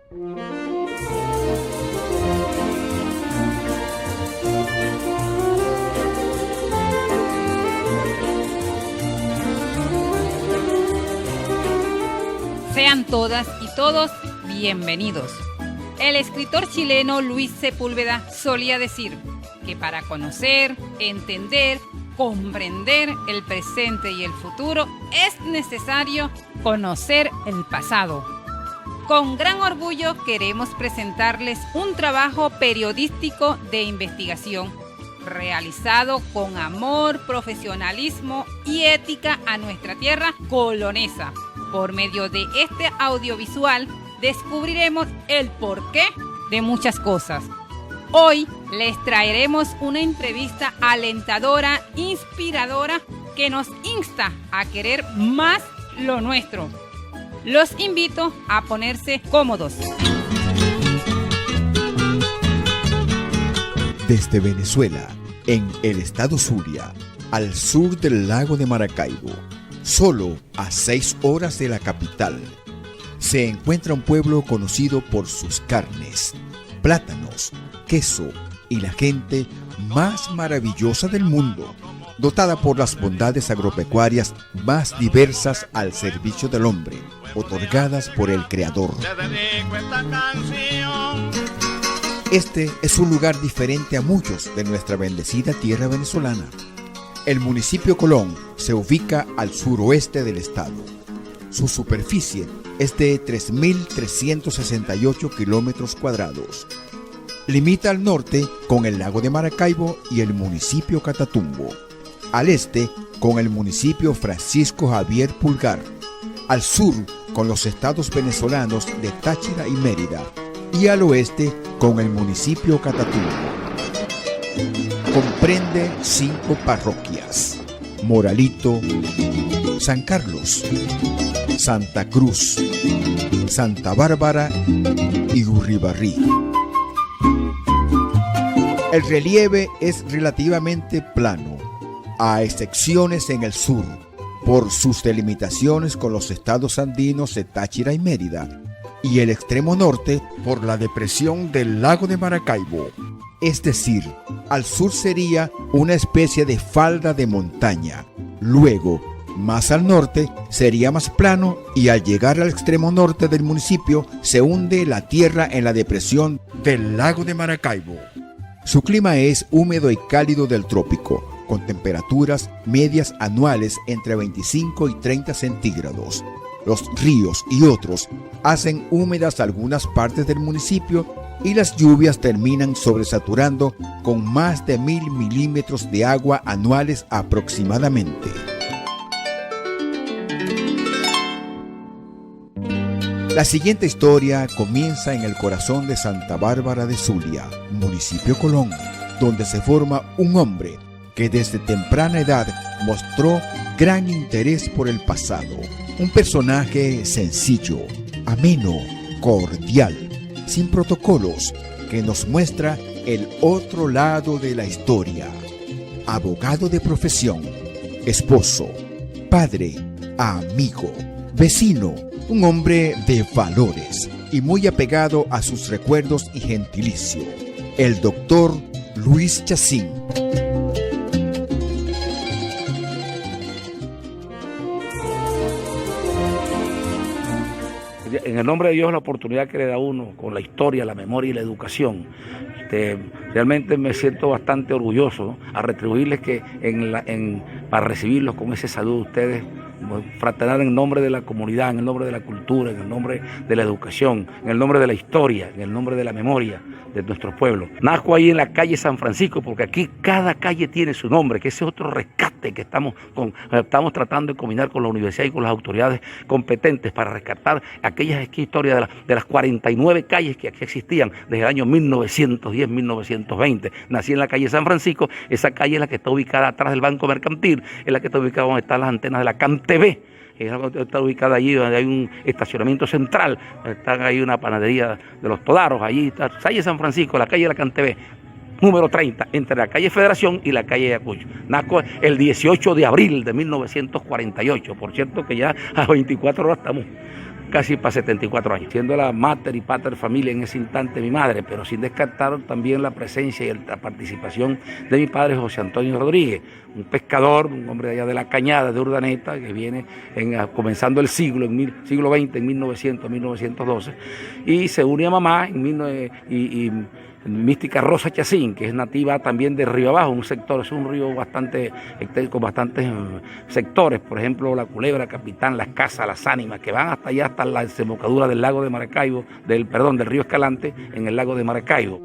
Sean todas y todos bienvenidos. El escritor chileno Luis Sepúlveda solía decir que para conocer, entender, comprender el presente y el futuro es necesario conocer el pasado. Con gran orgullo queremos presentarles un trabajo periodístico de investigación realizado con amor, profesionalismo y ética a nuestra tierra colonesa. Por medio de este audiovisual descubriremos el porqué de muchas cosas. Hoy les traeremos una entrevista alentadora, inspiradora, que nos insta a querer más lo nuestro. Los invito a ponerse cómodos. Desde Venezuela, en el estado Zulia, al sur del lago de Maracaibo, solo a 6 horas de la capital, se encuentra un pueblo conocido por sus carnes, plátanos, queso y la gente más maravillosa del mundo, dotada por las bondades agropecuarias más diversas al servicio del hombre, otorgadas por el Creador. Este es un lugar diferente a muchos de nuestra bendecida tierra venezolana. El municipio Colón se ubica al suroeste del estado. Su superficie es de 3.368 kilómetros cuadrados. Limita al norte con el lago de Maracaibo y el municipio Catatumbo. Al este con el municipio Francisco Javier Pulgar. Al sur con los estados venezolanos de Táchira y Mérida. Y al oeste con el municipio Catatumbo. Comprende 5 parroquias: Moralito, San Carlos, Santa Cruz, Santa Bárbara y Gurribarrí. El relieve es relativamente plano, a excepciones en el sur, por sus delimitaciones con los estados andinos de Táchira y Mérida, y el extremo norte por la depresión del lago de Maracaibo. Es decir, al sur sería una especie de falda de montaña. Luego, más al norte, sería más plano y al llegar al extremo norte del municipio se hunde la tierra en la depresión del lago de Maracaibo. Su clima es húmedo y cálido del trópico, con temperaturas medias anuales entre 25 y 30 centígrados. Los ríos y otros hacen húmedas algunas partes del municipio y las lluvias terminan sobresaturando con más de 1.000 milímetros de agua anuales aproximadamente. La siguiente historia comienza en el corazón de Santa Bárbara de Zulia, municipio Colón, donde se forma un hombre que desde temprana edad mostró gran interés por el pasado. Un personaje sencillo, ameno, cordial, sin protocolos, que nos muestra el otro lado de la historia. Abogado de profesión, esposo, padre, amigo, vecino, un hombre de valores y muy apegado a sus recuerdos y gentilicio. El doctor Luis Chacín. En el nombre de Dios, la oportunidad que le da a uno con la historia, la memoria y la educación, realmente me siento bastante orgulloso a retribuirles que para recibirlos con ese saludo ustedes, fraternal en el nombre de la comunidad, en el nombre de la cultura, en el nombre de la educación, en el nombre de la historia, en el nombre de la memoria de nuestro pueblo. Nazco ahí en la calle San Francisco, porque aquí cada calle tiene su nombre, que ese es otro rescate que estamos tratando de combinar con la universidad y con las autoridades competentes para rescatar aquellas historias de las 49 calles que aquí existían desde el año 1910, 1920. Nací en la calle San Francisco, esa calle es la que está ubicada atrás del Banco Mercantil, es la que está ubicada donde están las antenas de la CanTV. Está ubicada allí donde hay un estacionamiento central, está ahí una panadería de los Todaros, allí está calle San Francisco, la calle de la CanTV, número 30, entre la calle Federación y la calle Ayacucho. Nazco el 18 de abril de 1948, por cierto que ya a 24 horas estamos casi para 74 años, siendo la mater y pater familia en ese instante mi madre, pero sin descartar también la presencia y la participación de mi padre José Antonio Rodríguez, un pescador, un hombre allá de la Cañada de Urdaneta, que viene comenzando el siglo XX, en 1900, 1912, y se une a mamá Mística Rosa Chacín, que es nativa también de Río Abajo, un sector, es un río con bastantes sectores, por ejemplo, la Culebra, Capitán, Las Casas, Las Ánimas, que van hasta allá, hasta la desembocadura del lago de Maracaibo, del río Escalante, en el lago de Maracaibo.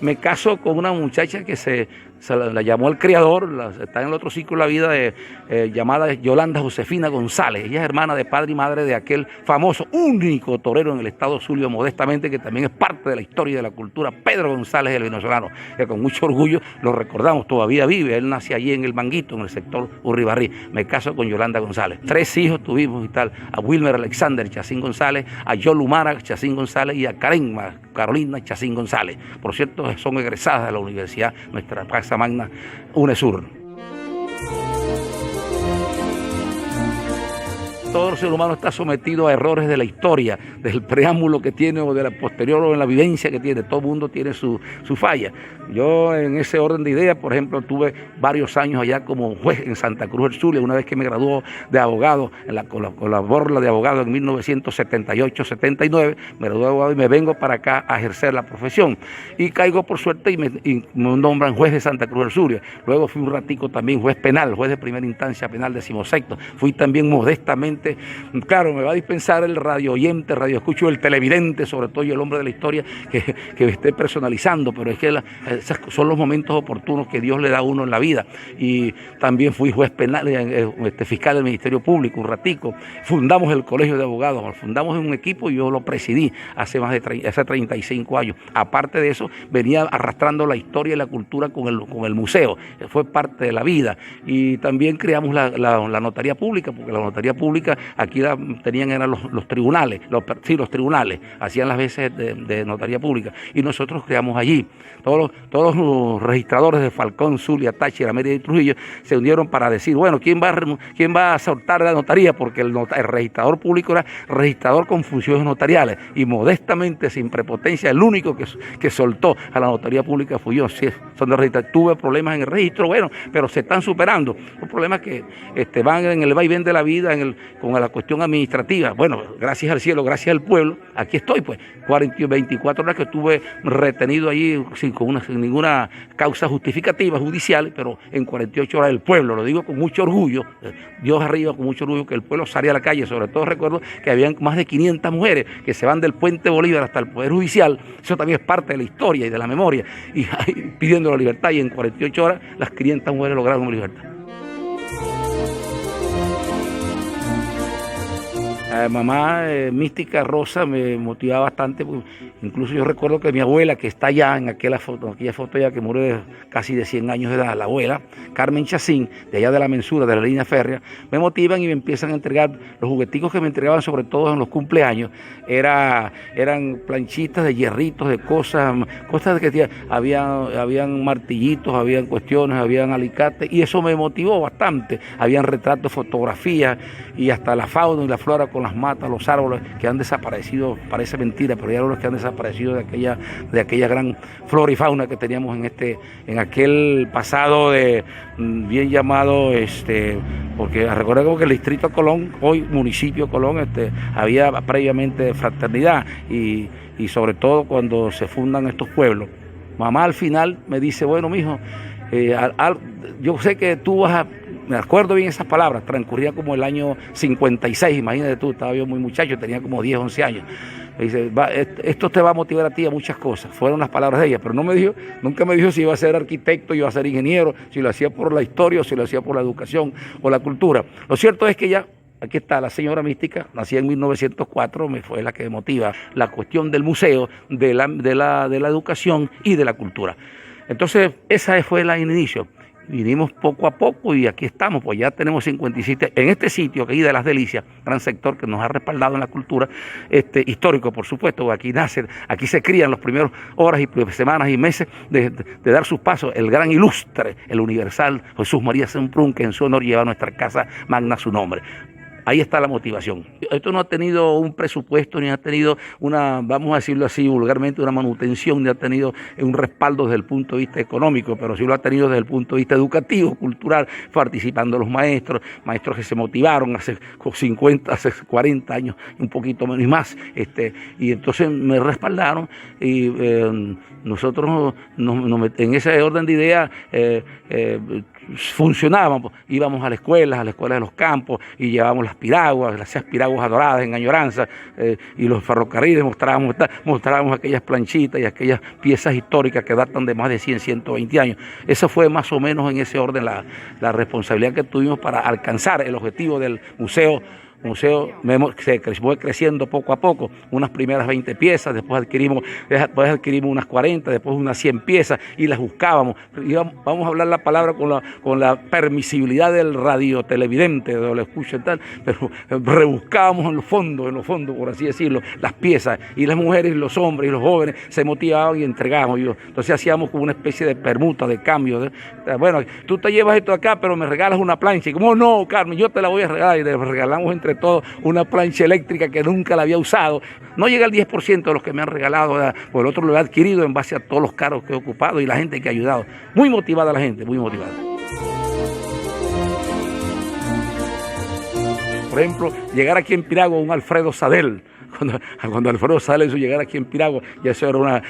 Me caso con una muchacha que se la llamó el criador, está en el otro ciclo de la vida, llamada Yolanda Josefina González. Ella es hermana de padre y madre de aquel famoso, único torero en el estado Zulia, modestamente, que también es parte de la historia y de la cultura, Pedro González, el venezolano, que con mucho orgullo lo recordamos, todavía vive. Él nació allí en el Manguito, en el sector Urribarrí. Me caso con Yolanda González. 3 hijos tuvimos y tal: a Wilmer Alexander Chacín González, a Yolumara Chacín González y a Carolina Chacín González. Por cierto, son egresadas de la universidad, nuestra casa magna UNESUR. Todo ser humano está sometido a errores de la historia, del preámbulo que tiene o de la posterior o en la vivencia que tiene. Todo mundo tiene su falla. Yo, en ese orden de ideas, por ejemplo, tuve varios años allá como juez en Santa Cruz del Zulia, una vez que me graduó de abogado, con la borla de abogado en 1978-79, me gradué de abogado y me vengo para acá a ejercer la profesión. Y caigo por suerte y me nombran juez de Santa Cruz del Zulia. Luego fui un ratico también juez penal, juez de primera instancia penal 16º. Fui también modestamente, claro, me va a dispensar el radio oyente, radio escucho, el televidente, sobre todo, y el hombre de la historia que esté personalizando, pero es que esos son los momentos oportunos que Dios le da a uno en la vida. Y también fui juez penal, fiscal del Ministerio Público un ratico. Fundamos el Colegio de Abogados, fundamos un equipo y yo lo presidí hace 35 años. Aparte de eso, venía arrastrando la historia y la cultura con el museo, fue parte de la vida. Y también creamos la notaría pública, porque la notaría pública aquí eran los tribunales, los tribunales hacían las veces de notaría pública, y nosotros creamos allí. Todos los registradores de Falcón, Zulia, Táchira, Mérida y Trujillo se unieron para decir, bueno, ¿quién va a soltar la notaría? Porque el registrador público era registrador con funciones notariales, y modestamente, sin prepotencia, el único que soltó a la notaría pública fui yo. Sí, son de registrar. Tuve problemas en el registro, bueno, pero se están superando. Los problemas que van en el vaivén de la vida, con la cuestión administrativa. Bueno, gracias al cielo, gracias al pueblo, aquí estoy, pues, 24 horas que estuve retenido allí sin ninguna causa justificativa judicial, pero en 48 horas el pueblo, lo digo con mucho orgullo, Dios arriba, con mucho orgullo, que el pueblo salía a la calle. Sobre todo recuerdo que habían más de 500 mujeres que se van del Puente Bolívar hasta el Poder Judicial. Eso también es parte de la historia y de la memoria, y pidiendo la libertad, y en 48 horas las 500 mujeres lograron la libertad. Mamá Mística Rosa me motivaba bastante, porque incluso yo recuerdo que mi abuela, que está allá en aquella foto ya, que murió casi de 100 años de edad, la abuela Carmen Chacín, de allá de la mensura, de la línea férrea, me motivan y me empiezan a entregar los jugueticos que me entregaban, sobre todo en los cumpleaños. Eran planchitas de hierritos, de cosas que habían martillitos, habían cuestiones, habían alicates, y eso me motivó bastante. Habían retratos, fotografías, y hasta la fauna y la flora con las matas, los árboles que han desaparecido, parece mentira, pero hay árboles que han desaparecido de aquella gran flora y fauna que teníamos en aquel pasado bien llamado, porque recordemos que el distrito Colón, hoy municipio Colón, había previamente fraternidad, y sobre todo cuando se fundan estos pueblos. Mamá al final me dice, bueno, mijo, yo sé que tú me acuerdo bien esas palabras, transcurría como el año 56, imagínate tú, estaba yo muy muchacho, tenía como 10, 11 años. Me dice, esto te va a motivar a ti a muchas cosas. Fueron las palabras de ella, pero nunca me dijo si iba a ser arquitecto, iba a ser ingeniero, si lo hacía por la historia o si lo hacía por la educación o la cultura. Lo cierto es que ya, aquí está la señora Mística, nacida en 1904, me fue la que motiva la cuestión del museo, de la educación y de la cultura. Entonces, esa fue el inicio. vinimos poco a poco y aquí estamos, pues ya tenemos 57 en este sitio que hay de Las Delicias, gran sector que nos ha respaldado en la cultura histórico, por supuesto. Aquí nace, aquí se crían los primeros horas y semanas y meses de dar sus pasos el gran ilustre, el universal Jesús María Semprún, que en su honor lleva a nuestra casa magna su nombre. Ahí está la motivación. Esto no ha tenido un presupuesto, ni ha tenido una, vamos a decirlo así vulgarmente, una manutención, ni ha tenido un respaldo desde el punto de vista económico, pero sí lo ha tenido desde el punto de vista educativo, cultural, participando los maestros que se motivaron hace 50, hace 40 años, un poquito menos y más, y entonces me respaldaron y nosotros en ese orden de ideas funcionábamos, íbamos a las escuelas de los campos y llevábamos las esas piraguas adoradas en añoranza, y los ferrocarriles mostrábamos aquellas planchitas y aquellas piezas históricas que datan de más de 100, 120 años. Esa fue más o menos en ese orden la responsabilidad que tuvimos para alcanzar el objetivo del museo. Se fue creciendo poco a poco, unas primeras 20 piezas, después adquirimos unas 40, después unas 100 piezas y las buscábamos. Vamos a hablar la palabra con la permisibilidad del radiotelevidente, de lo escucha y tal, pero rebuscábamos en los fondos, por así decirlo, las piezas, y las mujeres, los hombres y los jóvenes se motivaban y entregábamos. Entonces hacíamos como una especie de permuta, de cambio. Bueno, tú te llevas esto acá, pero me regalas una plancha. Y como, no, Carmen, yo te la voy a regalar, y le regalamos entre todo una plancha eléctrica que nunca la había usado. No llega al 10% de los que me han regalado, ¿verdad? Por el otro lo he adquirido en base a todos los cargos que he ocupado y la gente que ha ayudado. Muy motivada la gente, muy motivada. Por ejemplo, llegar aquí en Piragua un Alfredo Sadel. Cuando Alfredo Sadel hizo llegar aquí en Piragua, ya eso era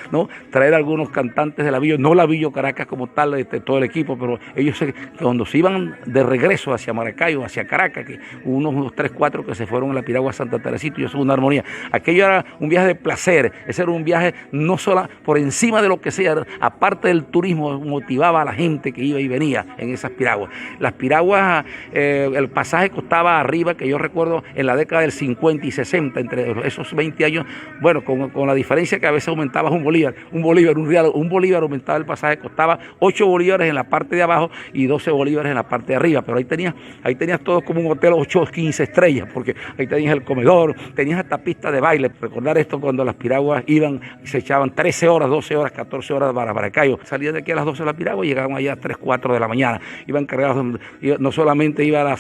traer algunos cantantes de la Villo, no la Villo Caracas como tal, todo el equipo, pero ellos cuando se iban de regreso hacia Maracaibo, hacia Caracas, que unos 3, 4 que se fueron a la Piragua Santa Teresita, y eso es una armonía. Aquello era un viaje de placer, ese era un viaje no solo por encima de lo que sea, aparte del turismo, motivaba a la gente que iba y venía en esas piraguas. Las piraguas, el pasaje costaba arriba, que yo recuerdo en la década del 50 y 60, entre esos 20 años, bueno, con la diferencia que a veces aumentabas un bolívar, un bolívar aumentaba el pasaje, costaba 8 bolívares en la parte de abajo y 12 bolívares en la parte de arriba, pero ahí tenías todo como un hotel 8 o 15 estrellas, porque ahí tenías el comedor, tenías hasta pista de baile. Recordar esto cuando las piraguas iban y se echaban 13 horas, 12 horas, 14 horas para Maracaibo. Salían de aquí a las 12 de la piragua y llegaban allá a 3, 4 de la mañana. Iban cargados, no solamente iba a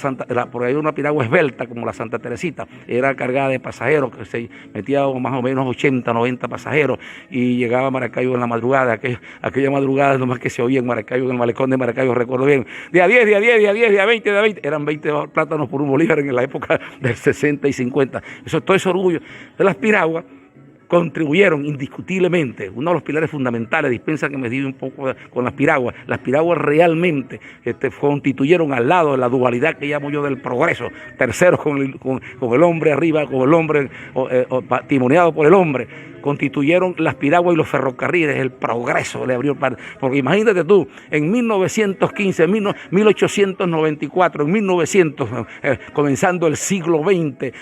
por ahí una piragua esbelta como la Santa Teresita, era cargada de pasajeros, que se metía más o menos 80, 90 pasajeros, y llegaba a Maracaibo en la madrugada, aquella madrugada nomás que se oía en Maracaibo, en el malecón de Maracaibo, recuerdo bien, día 10, día 10, día 10, día 20, día 20, eran 20 plátanos por un bolívar en la época del 60 y 50. Todo ese orgullo de las piraguas contribuyeron indiscutiblemente, uno de los pilares fundamentales. Dispensa que me diga un poco con las piraguas. Las piraguas realmente constituyeron, al lado de la dualidad que llamo yo del progreso, terceros con el hombre arriba, con el hombre patrimoniado por el hombre, constituyeron las piraguas y los ferrocarriles, el progreso le abrió parte. Porque imagínate tú, en 1915, en 1894, en 1900, comenzando el siglo XX,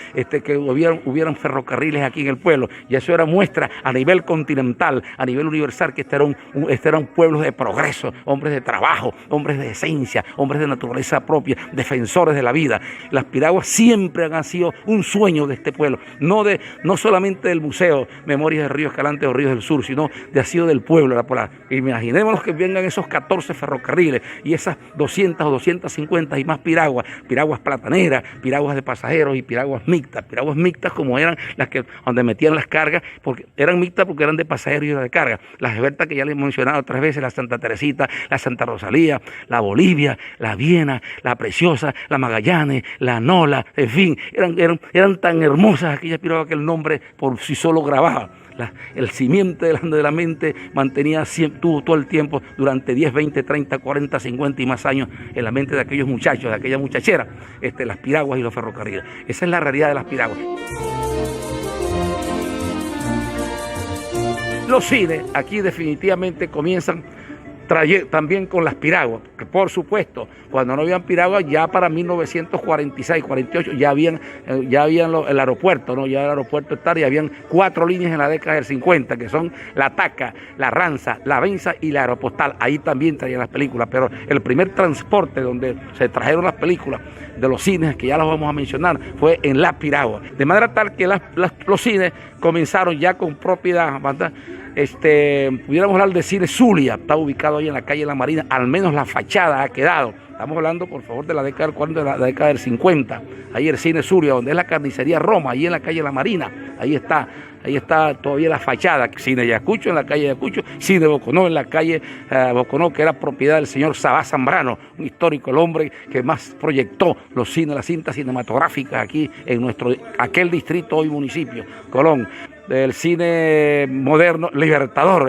que hubieran ferrocarriles aquí en el pueblo, y eso era muestra a nivel continental, a nivel universal, que eran pueblos de progreso, hombres de trabajo, hombres de esencia, hombres de naturaleza propia, defensores de la vida. Las piraguas siempre han sido un sueño de este pueblo, no solamente del museo Memorias de Río Escalante o Ríos del Sur, sino ha sido del pueblo, la polar. Imaginémonos que vengan esos 14 ferrocarriles y esas 200 o 250 y más piraguas plataneras, piraguas de pasajeros y piraguas mixtas como eran las que donde metían las cargas, porque eran mixtas porque eran de pasajeros y de carga. Las esbeltas que ya les he mencionado 3 veces, la Santa Teresita, la Santa Rosalía, la Bolivia, la Viena, la Preciosa, la Magallanes, la Nola, en fin, eran tan hermosas aquellas piraguas que el nombre por sí solo grababa. El simiente de la mente mantenía todo el tiempo, durante 10, 20, 30, 40, 50 y más años, en la mente de aquellos muchachos, de aquella muchachera, las piraguas y los ferrocarriles. Esa es la realidad de las piraguas. Los cines aquí definitivamente comienzan también con las piraguas, que por supuesto, cuando no habían piraguas, ya para 1946, 48, ya habían el aeropuerto, ¿no? Ya el aeropuerto está, y habían 4 líneas en la década del 50, que son la Taca, la Ranza, la Venza y la Aeropostal. Ahí también traían las películas, pero el primer transporte donde se trajeron las películas de los cines, que ya los vamos a mencionar, fue en la piragua. De manera tal que los cines comenzaron ya con propiedad, ¿verdad? Pudiéramos hablar de Cine Zulia, está ubicado ahí en la calle La Marina, al menos la fachada ha quedado. Estamos hablando, por favor, de la década del 40, de la década del 50. Ahí el Cine Zulia, donde es la carnicería Roma, ahí en la calle La Marina. Ahí está todavía la fachada. Cine Yacucho en la calle Yacucho, Cine Boconó en la calle Boconó, que era propiedad del señor Sabá Zambrano, un histórico, el hombre que más proyectó los cines, las cintas cinematográficas aquí en aquel distrito, hoy municipio, Colón. Del cine moderno, el Libertador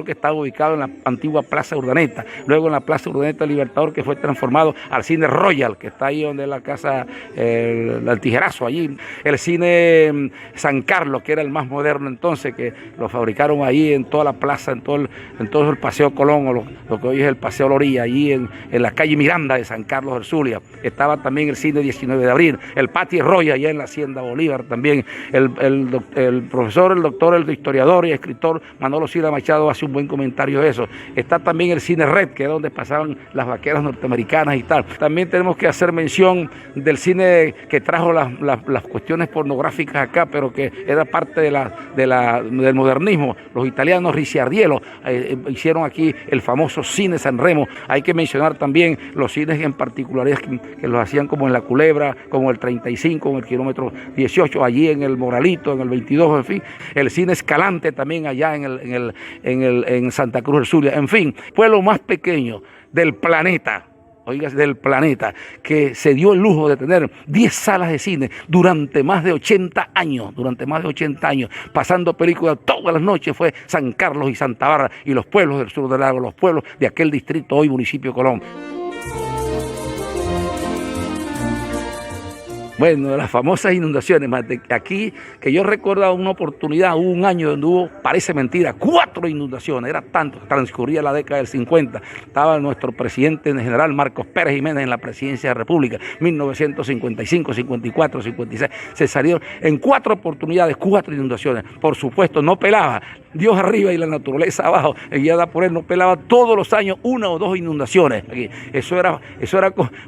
que estaba ubicado en la antigua Plaza Urdaneta, luego en la Plaza Urdaneta Libertador, que fue transformado al cine Royal, que está ahí donde es la casa, el Tijerazo, allí, el cine San Carlos, que era el más moderno entonces, que lo fabricaron ahí en toda la plaza, en todo el Paseo Colón, o lo que hoy es el Paseo Loría, allí en la calle Miranda de San Carlos del Zulia. Estaba también el cine 19 de abril, el Patio Royal, allá en la Hacienda Bolívar también, el profesor, el historiador y escritor Manolo Silva Machado hace un buen comentario de eso. Está también el cine Red, que es donde pasaban las vaqueras norteamericanas y tal. También tenemos que hacer mención del cine que trajo las cuestiones pornográficas acá, pero que era parte del modernismo. Los italianos Ricciardiello hicieron aquí el famoso cine San Remo. Hay que mencionar también los cines en particularidad que los hacían, como en La Culebra, como el 35, en el kilómetro 18, allí en el Moralito, en el 22, en fin. El cine Escalante también allá en Santa Cruz del Zulia. En fin, fue lo más pequeño del planeta, que se dio el lujo de tener 10 salas de cine durante más de 80 años, pasando películas todas las noches. Fue San Carlos y Santa Bárbara y los pueblos del sur del lago, los pueblos de aquel distrito, hoy municipio Colón. Bueno, de las famosas inundaciones, aquí, que yo recuerdo una oportunidad, hubo un año donde hubo, parece mentira, 4 inundaciones, era tanto, transcurría la década del 50, estaba nuestro presidente general Marcos Pérez Jiménez en la presidencia de la República, 1955, 54, 56, se salieron en 4 oportunidades, 4 inundaciones, por supuesto, no pelaba, Dios arriba y la naturaleza abajo, guiada por él, no pelaba todos los años 1 o 2 inundaciones, eso era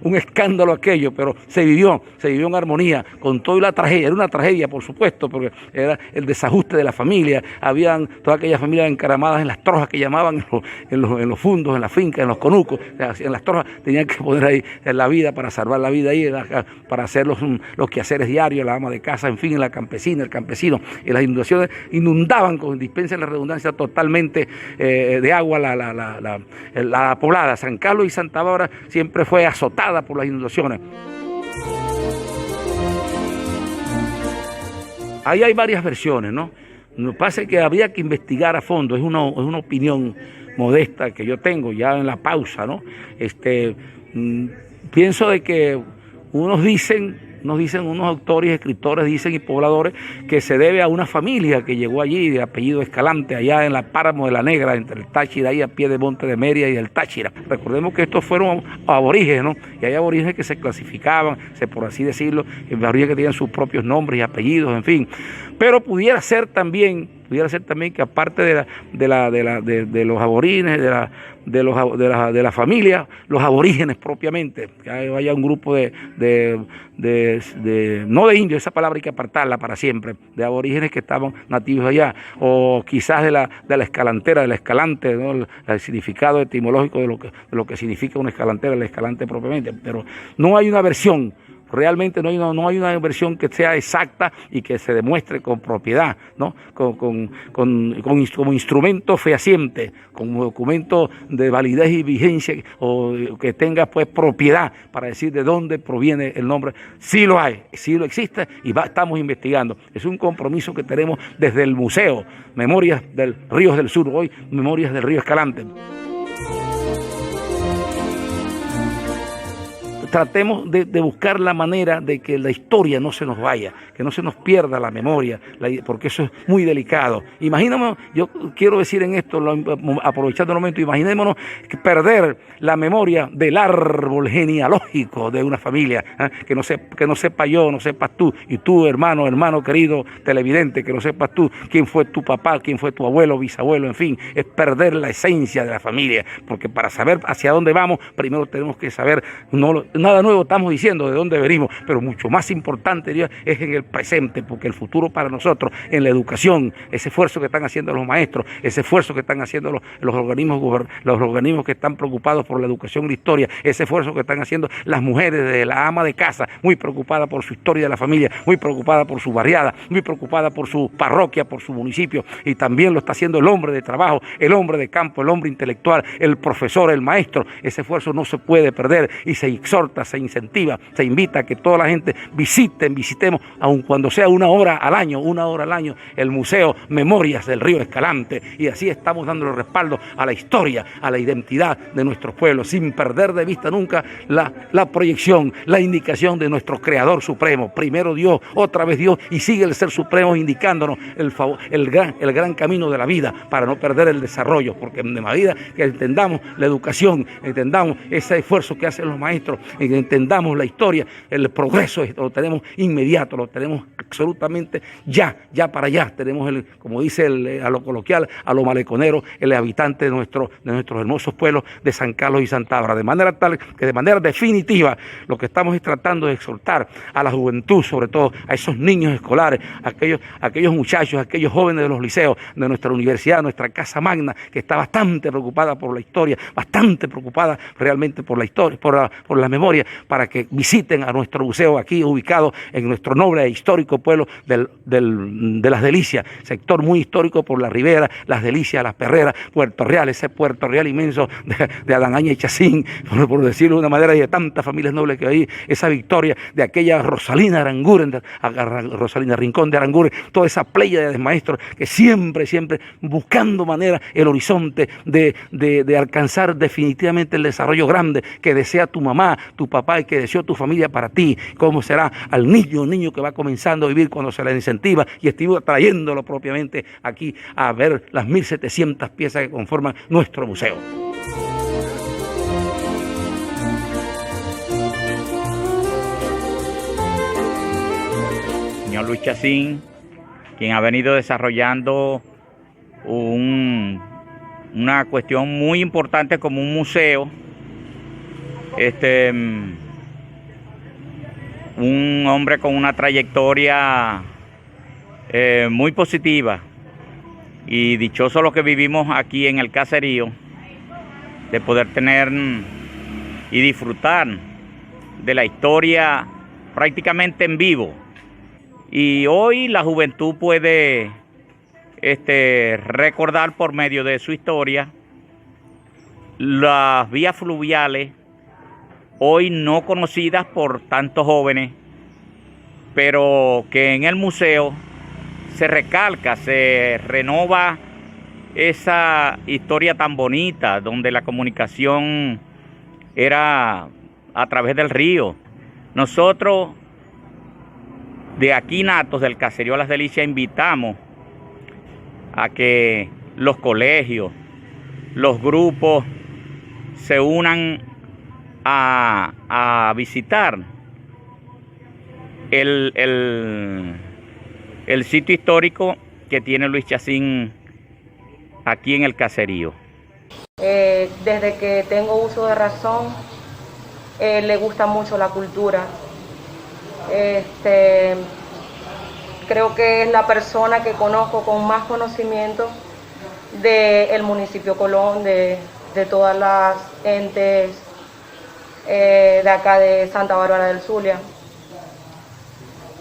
un escándalo aquello, pero se vivió en armonía con toda la tragedia. Era una tragedia, por supuesto, porque era el desajuste de la familia. Habían todas aquellas familias encaramadas en las trojas que llamaban en los fundos, en las fincas, en los conucos. En las trojas tenían que poner ahí la vida para salvar la vida ahí, para hacer los quehaceres diarios, la ama de casa, en fin, la campesina, el campesino. Y las inundaciones inundaban, dispensen la redundancia, totalmente de agua la poblada. San Carlos y Santa Bárbara siempre fue azotada por las inundaciones. Ahí hay varias versiones, ¿no? Lo que pasa es que habría que investigar a fondo, es una opinión modesta que yo tengo ya en la pausa, ¿no? Pienso de que unos autores, escritores, y pobladores, que se debe a una familia que llegó allí de apellido Escalante, allá en la Páramo de la Negra, entre el Táchira, ahí a pie de Monte de Mérida y el Táchira. Recordemos que estos fueron aborígenes, ¿no? Y hay aborígenes que se clasificaban, por así decirlo, aborígenes que tenían sus propios nombres y apellidos, en fin. Pero pudiera ser también que aparte de los aborígenes, de la familia, los aborígenes propiamente, que haya un grupo no de indios, esa palabra hay que apartarla para siempre, de aborígenes que estaban nativos allá, o quizás de la escalantera, del escalante, ¿no? El significado etimológico de lo que significa una escalantera, el escalante propiamente, pero no hay una versión. Realmente no hay una versión que sea exacta y que se demuestre con propiedad, ¿no? Como instrumento fehaciente, como documento de validez y vigencia, o que tenga pues propiedad para decir de dónde proviene el nombre. Sí lo hay, sí lo existe y estamos investigando. Es un compromiso que tenemos desde el Museo Memorias del Ríos del Sur, hoy Memorias del Río Escalante. tratemos de buscar la manera de que la historia no se nos vaya, que no se nos pierda la memoria, porque eso es muy delicado. Imaginémonos, yo quiero decir en esto, aprovechando el momento, imaginémonos perder la memoria del árbol genealógico de una familia, que no sepa yo, no sepas tú, y tú, hermano querido televidente, que no sepas tú quién fue tu papá, quién fue tu abuelo, bisabuelo, en fin, es perder la esencia de la familia, porque para saber hacia dónde vamos, primero tenemos que saber, nada nuevo estamos diciendo de dónde venimos, pero mucho más importante es en el presente, porque el futuro para nosotros, en la educación, ese esfuerzo que están haciendo los maestros, ese esfuerzo que están haciendo los organismos que están preocupados por la educación y la historia, ese esfuerzo que están haciendo las mujeres de la ama de casa, muy preocupada por su historia de la familia, muy preocupada por su barriada, muy preocupada por su parroquia, por su municipio, y también lo está haciendo el hombre de trabajo, el hombre de campo, el hombre intelectual, el profesor, el maestro. Ese esfuerzo no se puede perder y se exhorta, se incentiva, se invita a que toda la gente visitemos, aun cuando sea una hora al año, el Museo Memorias del Río Escalante, y así estamos dando respaldo a la historia, a la identidad de nuestros pueblos, sin perder de vista nunca la proyección, la indicación de nuestro Creador Supremo, primero Dios, otra vez Dios, y sigue el Ser Supremo indicándonos el gran camino de la vida para no perder el desarrollo, porque en la medida que entendamos la educación, entendamos ese esfuerzo que hacen los maestros, entendamos la historia, el progreso lo tenemos inmediato, lo tenemos absolutamente ya para allá, tenemos como dice a lo coloquial, a lo maleconero, el habitante de nuestros hermosos pueblos de San Carlos y Santa Bárbara, de manera tal que de manera definitiva lo que estamos es tratando de exhortar a la juventud, sobre todo a esos niños escolares, aquellos muchachos, aquellos jóvenes de los liceos, de nuestra universidad, nuestra casa magna, que está bastante preocupada por la historia, bastante preocupada realmente por la historia, por la memoria, para que visiten a nuestro museo aquí ubicado en nuestro noble e histórico pueblo de Las Delicias, sector muy histórico por la ribera, Las Delicias, Las Perreras, Puerto Real, ese Puerto Real inmenso de Adanaña y Chacín, por decirlo de una manera, y de tantas familias nobles que hay, esa victoria de aquella Rosalina Aranguren, Rosalina Rincón de Aranguren, toda esa playa de maestros que siempre buscando manera, el horizonte de alcanzar definitivamente el desarrollo grande que desea tu mamá, tu papá y que deseó tu familia para ti. ¿Cómo será al niño que va comenzando a vivir cuando se le incentiva y estoy trayéndolo propiamente aquí a ver las 1.700 piezas que conforman nuestro museo? Señor Luis Chacín, quien ha venido desarrollando una cuestión muy importante como un museo, un hombre con una trayectoria muy positiva, y dichoso los que vivimos aquí en el caserío de poder tener y disfrutar de la historia prácticamente en vivo. Y hoy la juventud puede recordar por medio de su historia las vías fluviales, hoy no conocidas por tantos jóvenes, pero que en el museo se recalca, se renova esa historia tan bonita, donde la comunicación era a través del río. Nosotros, de aquí natos del caserío Las Delicias, invitamos a que los colegios, los grupos se unan a visitar el sitio histórico que tiene Luis Chacín aquí en el caserío. Desde que tengo uso de razón, le gusta mucho la cultura. Creo que es la persona que conozco con más conocimiento del municipio Colón, de todas las entes de acá de Santa Bárbara del Zulia.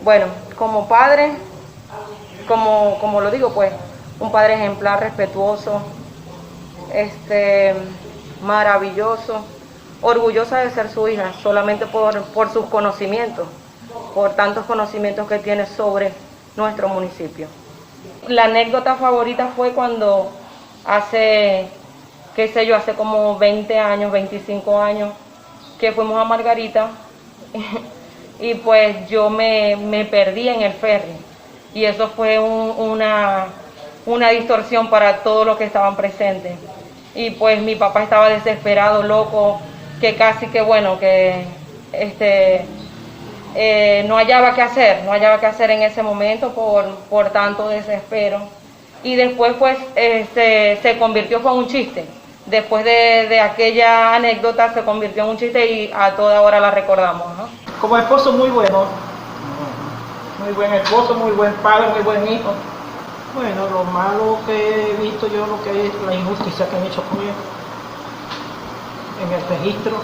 Bueno, como padre, como lo digo, pues, un padre ejemplar, respetuoso, maravilloso, orgullosa de ser su hija, solamente por sus conocimientos, por tantos conocimientos que tiene sobre nuestro municipio. La anécdota favorita fue cuando hace como 20 años, 25 años, que fuimos a Margarita y pues yo me perdí en el ferry y eso fue una distorsión para todos los que estaban presentes. Y pues mi papá estaba desesperado, loco, que casi que bueno, que no hallaba qué hacer en ese momento por tanto desespero. Y después pues se convirtió en un chiste. Después de aquella anécdota se convirtió en un chiste y a toda hora la recordamos, ¿no? Como esposo muy bueno, muy buen esposo, muy buen padre, muy buen hijo. Bueno, lo malo que he visto yo, lo que es la injusticia que han hecho con él en el registro.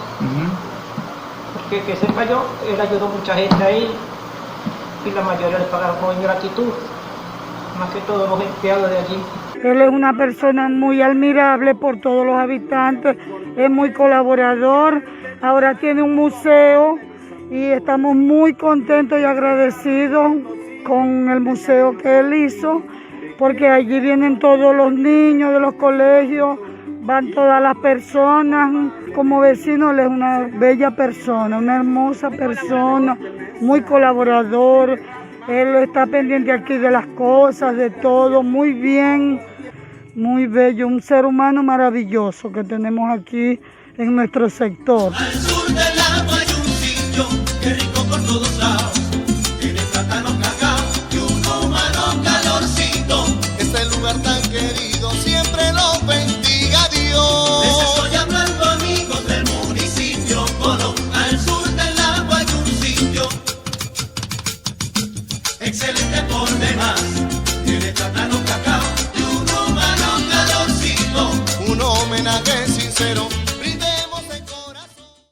Porque que sepa yo, él ayudó a mucha gente ahí y la mayoría le pagaron con ingratitud, más que todos los empleados de allí. Él es una persona muy admirable por todos los habitantes, es muy colaborador, ahora tiene un museo y estamos muy contentos y agradecidos con el museo que él hizo, porque allí vienen todos los niños de los colegios, van todas las personas. Como vecino él es una bella persona, una hermosa persona, muy colaborador, él está pendiente aquí de las cosas, de todo, muy bien, muy bello, un ser humano maravilloso que tenemos aquí en nuestro sector. Al sur del lago hay un sitio que rico por todos lados, tiene plátano, cacao y un humano calorcito. Este lugar tan querido siempre lo bendiga Dios. Les estoy hablando, amigos del municipio Colón. Al sur del lago hay un sitio excelente por demás, tiene plátano, cacao y un humano calorcito. Un homenaje sincero